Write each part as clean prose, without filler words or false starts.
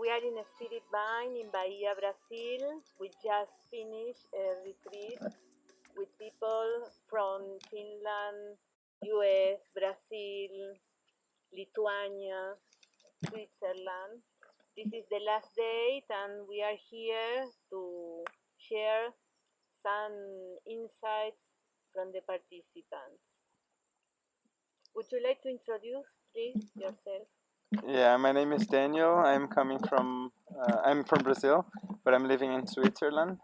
we are in a Spirit Vine in Bahia, Brazil. We just finished a retreat with people from Finland, US, Brazil, Lithuania, Switzerland. This is the last date, and we are here to share some insights from the participants. Would you like to introduce, please, yourself? Yeah, my name is Daniel. I'm from Brazil, but I'm living in Switzerland,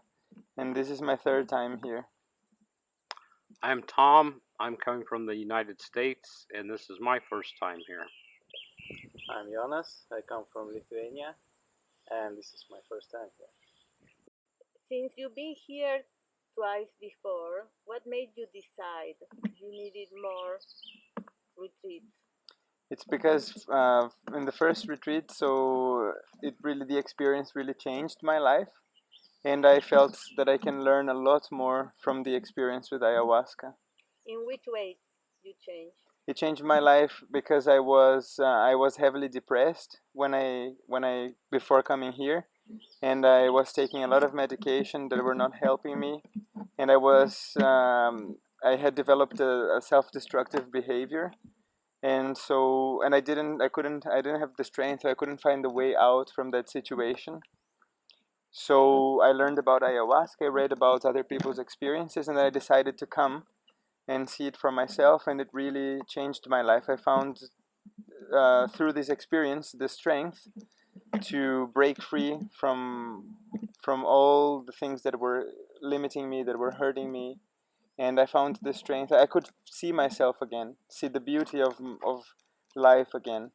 and this is my third time here. I'm Tom. I'm coming from the United States, and this is my first time here. I'm Jonas. I come from Lithuania, and this is my first time here. Since you've been here twice before, what made you decide you needed more retreats? It's because in the first retreat, so the experience really changed my life, and I felt that I can learn a lot more from the experience with ayahuasca. In which way you changed? It changed my life because I was heavily depressed when I before coming here, and I was taking a lot of medication that were not helping me, and I had developed a self-destructive behavior, and I didn't have the strength, I couldn't find the way out from that situation. So I learned about ayahuasca, I read about other people's experiences, and I decided to come and see it for myself, and it really changed my life. I found through this experience the strength to break free from all the things that were limiting me, that were hurting me, and I found the strength. I could see myself again, see the beauty of life again.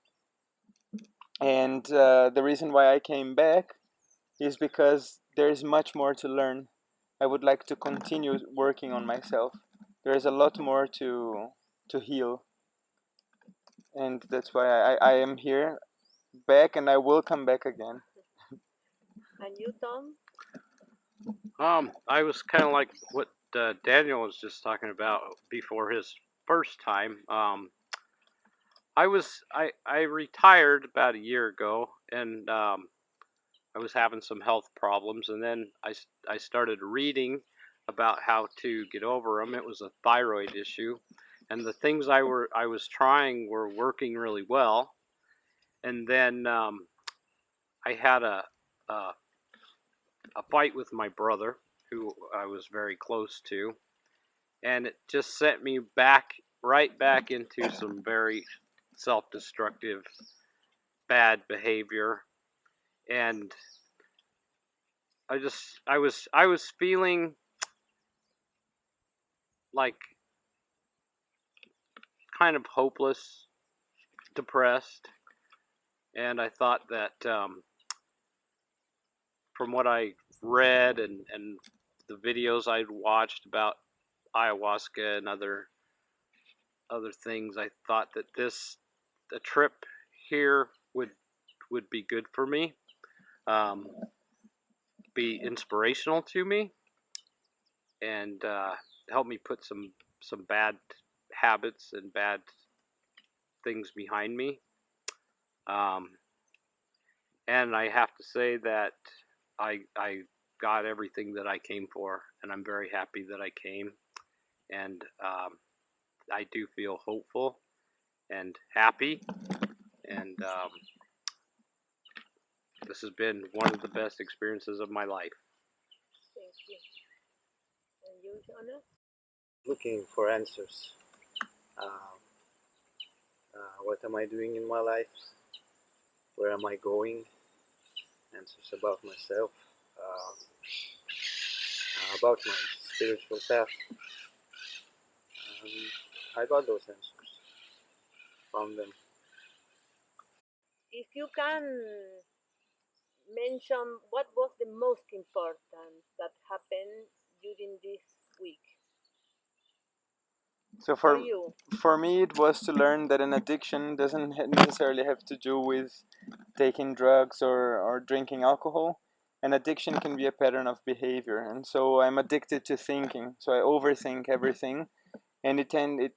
And the reason why I came back is because there is much more to learn. I would like to continue working on myself. There is a lot more to heal, and that's why I am here back, and I will come back again. And you, Tom? I was kind of like what Daniel was just talking about before his first time. I retired about a year ago, and I was having some health problems, and then I started reading about how to get over them. It was a thyroid issue, and the things I was trying were working really well. And then I had a fight with my brother, who I was very close to, and it just sent me right back into some very self-destructive, bad behavior, and I was feeling like kind of hopeless, depressed, and I thought that from what I read and the videos I'd watched about ayahuasca and other things, I thought that the trip here would be good for me, be inspirational to me, and help me put some bad habits and bad things behind me. And I have to say that I got everything that I came for, and I'm very happy that I came. And I do feel hopeful and happy, and this has been one of the best experiences of my life. Thank you. And you, Jonas? Looking for answers. What am I doing in my life? Where am I going? Answers about myself, about my spiritual path. I got those answers, found them. If you can mention what was the most important that happened during this week So for you? for me, it was to learn that an addiction doesn't necessarily have to do with taking drugs or drinking alcohol. An addiction can be a pattern of behavior, and so I'm addicted to thinking. So I overthink everything, and it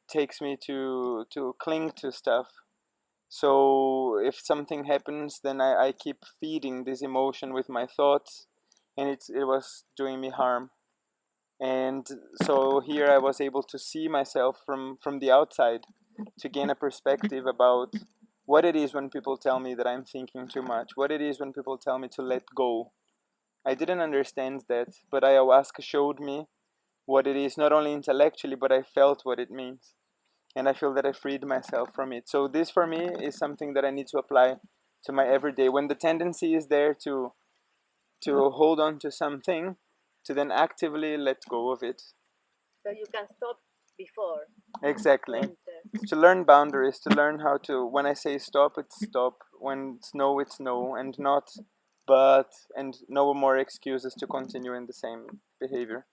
takes me to cling to stuff. So if something happens, then I keep feeding this emotion with my thoughts, and it was doing me harm. And so here I was able to see myself from the outside, to gain a perspective about what it is when people tell me that I'm thinking too much, what it is when people tell me to let go. I didn't understand that, but ayahuasca showed me what it is, not only intellectually, but I felt what it means. And I feel that I freed myself from it. So this for me is something that I need to apply to my everyday. When the tendency is there to hold on to something, to then actively let go of it. So you can stop before. Exactly. Enter. To learn boundaries, to learn how to, when I say stop, it's stop. When it's no, and not but, and no more excuses to continue in the same behavior.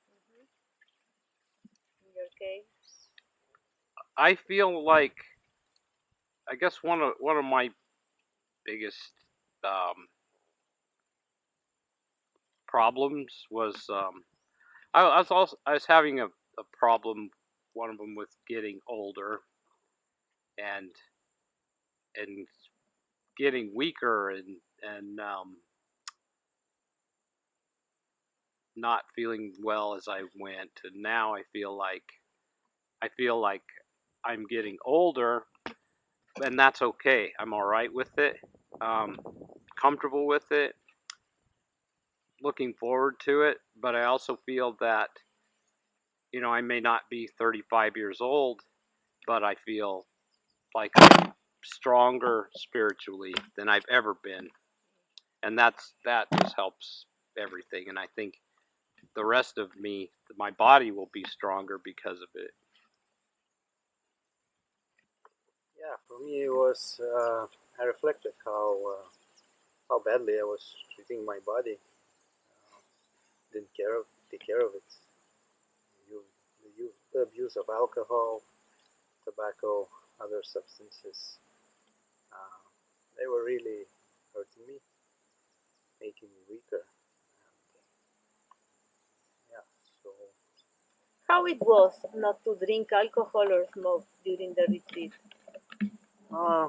In your case, I feel like, I guess one of my biggest problems was, I was having a problem, one of them with getting older, and and getting weaker, and not feeling well as I went. And now I feel like I'm getting older, and that's okay. I'm all right with it, um, comfortable with it, looking forward to it. But I also feel that, I may not be 35 years old, but I feel like I'm stronger spiritually than I've ever been, and that just helps everything. And I think the rest of me, my body will be stronger because of it. Yeah, for me it was I reflected how badly I was treating my body. Didn't take care of it. The abuse of alcohol, tobacco, other substances. Uh, they were really hurting me, making me weaker. And yeah, so how it was not to drink alcohol or smoke during the retreat? uh,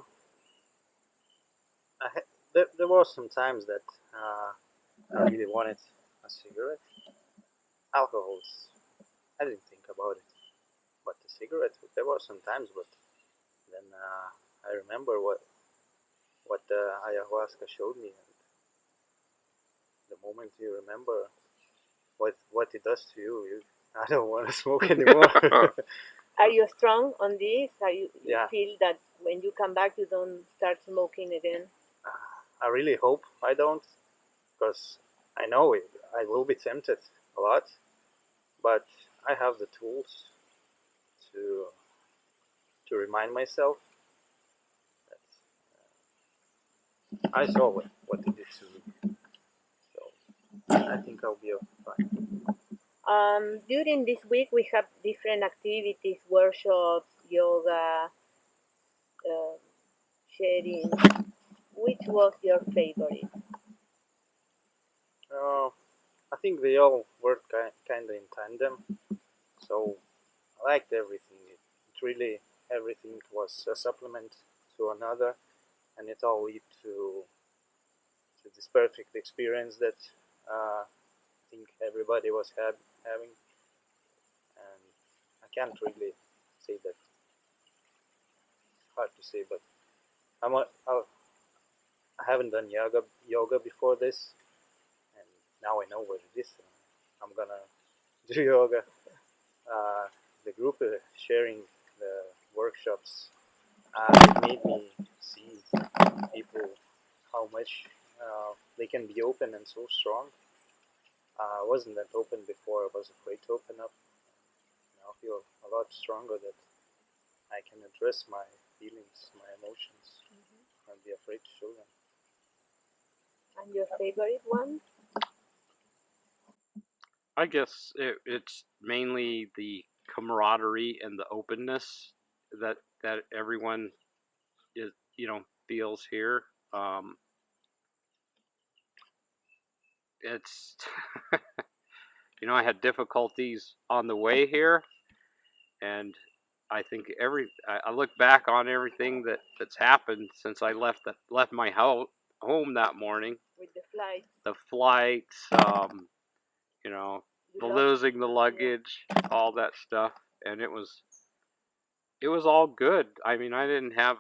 there was some times that I really wanted a cigarette. Alcohols, I didn't think about it, but the cigarette, there were some times. But then I remember what ayahuasca showed me, and the moment you remember what it does to you, I don't want to smoke anymore. Are you strong on this? You Yeah, feel that when you come back, you don't start smoking again? I really hope I don't, because I know I will be tempted a lot, but I have the tools to remind myself that I saw what it did to me. So I think I'll be fine. During this week, we have different activities, workshops, yoga, uh, sharing. Which was your favorite? Uh, I think they all worked kind of in tandem. So I liked everything. It really, everything was a supplement to another, and it all lead to this perfect experience that I think everybody was having. And I can't really say that. It's hard to say, but I'm a, I haven't done yoga before this, and now I know what it is. I'm gonna do yoga. Uh, the group sharing the workshops it made me see people how much they can be open and so strong. I wasn't that open before. I was afraid to open up. Now I feel a lot stronger that I can address my feelings, my emotions, and be afraid to show them. And your favorite one? I guess it's mainly the camaraderie and the openness that everyone is, feels here. Um, it's I had difficulties on the way here, and I think I look back on everything that's happened since I left my home that morning. With the flights. The flights, you know, the Lost, losing the luggage, all that stuff, and it was all good. I mean, I didn't have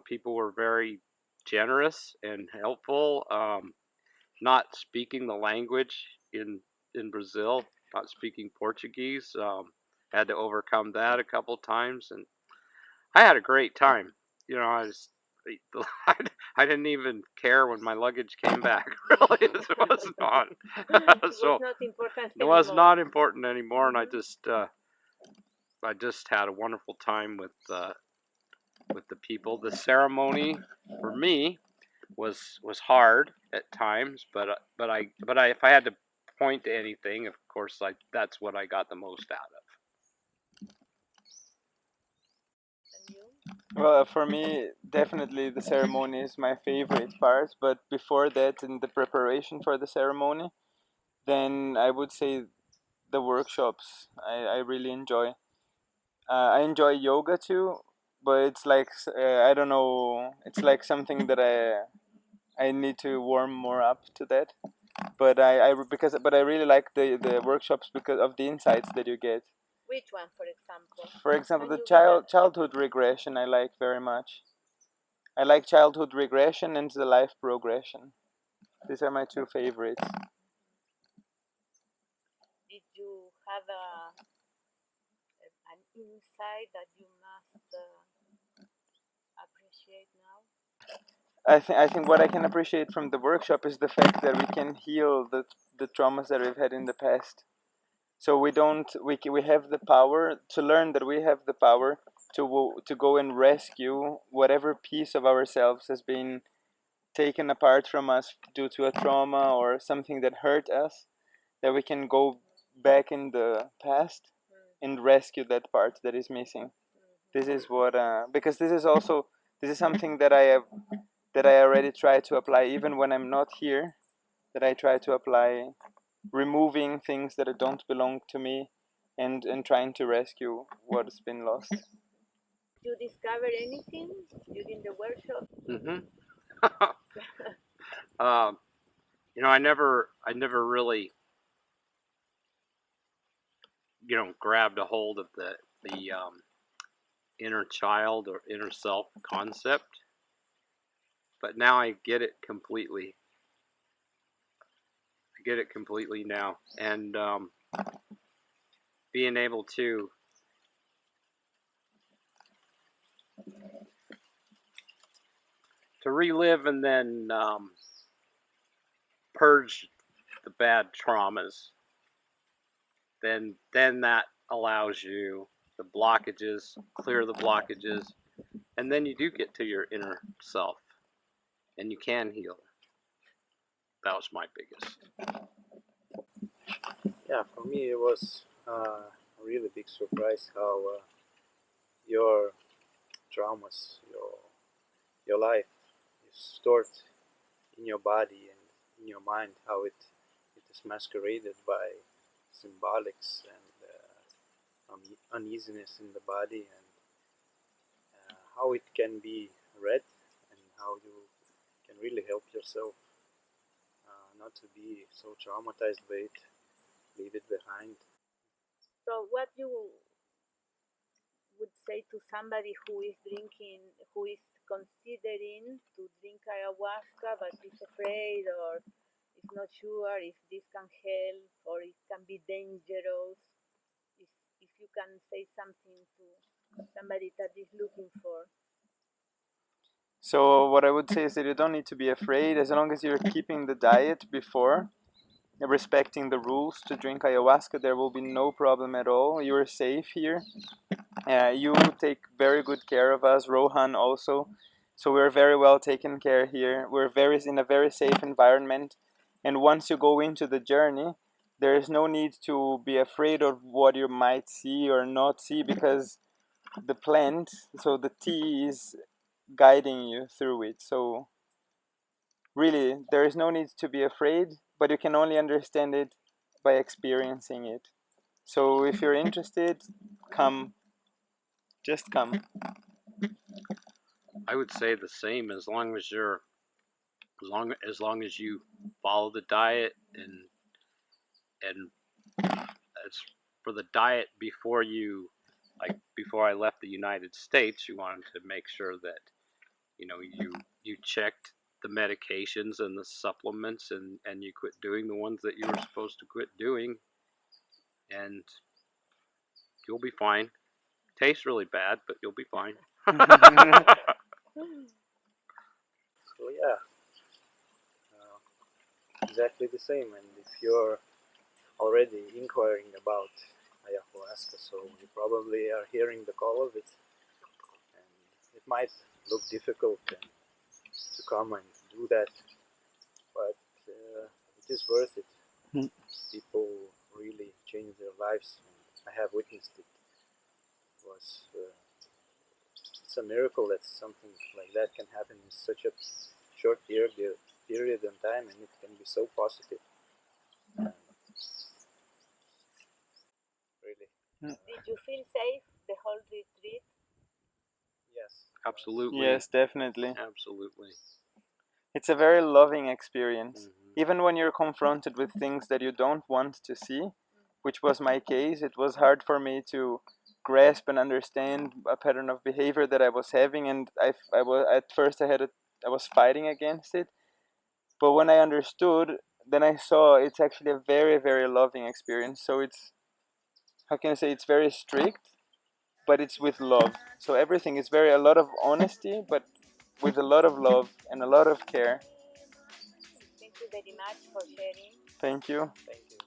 people were very generous and helpful. Not speaking the language in Brazil, not speaking Portuguese, had to overcome that a couple times, and I had a great time. I just I didn't even care when my luggage came back. Really, it was not. It So was not important it was anymore. not important anymore, and I just had a wonderful time with the people. The ceremony for me was hard at times, but if I had to point to anything, of course, that's what I got the most out of. And you? Well, for me, definitely the ceremony is my favorite part. But before that, in the preparation for the ceremony, then I would say the workshops. I really enjoy. I enjoy yoga too, but it's like I don't know. It's like something that I need to warm more up to that. But I really like the workshops because of the insights that you get. Which one, for example? For example, Can the you give a childhood regression I like very much. I like childhood regression and the life progression. These are my two favorites. Did you have an insight that you must appreciate now? I think what I can appreciate from the workshop is the fact that we can heal the traumas that we've had in the past. So we have the power to learn that we have the power to go and rescue whatever piece of ourselves has been taken apart from us due to a trauma or something that hurt us, that we can go back in the past and rescue that part that is missing. This is what because this is something that I already try to apply even when I'm not here, that I try to apply, removing things that don't belong to me, and trying to rescue what's been lost. Did you discover anything during the workshop? Mm-hmm. um, I never really, grabbed a hold of the inner child or inner self concept, but now I get it completely. I get it completely now, and being able to relive and then purge the bad traumas, then that allows you the blockages, clear the blockages, and then you do get to your inner self, and you can heal. That was my biggest. Yeah, for me it was a really big surprise how your traumas, your life is stored in your body and in your mind, how it is masqueraded by symbolics and uneasiness in the body, and how it can be read, and how you can really help yourself not to be so traumatized by it, leave it behind. So, what you would say to somebody who is drinking, who is considering to drink ayahuasca but is afraid or is not sure if this can help or it can be dangerous? If you can say something to somebody that is looking for. So what I would say is that you don't need to be afraid as long as you're keeping the diet before, respecting the rules to drink ayahuasca. There will be no problem at all. You're safe here. You take very good care of us, Rohan also. So we're very well taken care here. We're very in a very safe environment. And once you go into the journey, there is no need to be afraid of what you might see or not see, because the plant, so the tea, is guiding you through it. So really, there is no need to be afraid, but you can only understand it by experiencing it. So if you're interested, come. Just come. I would say the same. As long as you're, as long as you follow the diet, and as for the diet before you, like before I left the United States, you wanted to make sure that you checked the medications and the supplements, and you quit doing the ones that you were supposed to quit doing, and you'll be fine. Tastes really bad, but you'll be fine. So yeah, exactly the same. And if you're already inquiring about ayahuasca, so you probably are hearing the call of it, and it might look difficult to come and do that, but it is worth it. People really change their lives, and I have witnessed it. It was it's a miracle that something like that can happen in such a short period of time, and it can be so positive. Really, Did you feel safe the whole retreat? yes. Absolutely. Yes, definitely. Absolutely. It's a very loving experience. Mm-hmm. Even when you're confronted with things that you don't want to see, which was my case, it was hard for me to grasp and understand a pattern of behavior that I was having, and I was at first I was fighting against it. But when I understood, then I saw it's actually a very, very loving experience. So it's, how can I say, it's very strict, but it's with love. So everything is a lot of honesty, but with a lot of love and a lot of care. Thank you very much for sharing. Thank you. Thank you.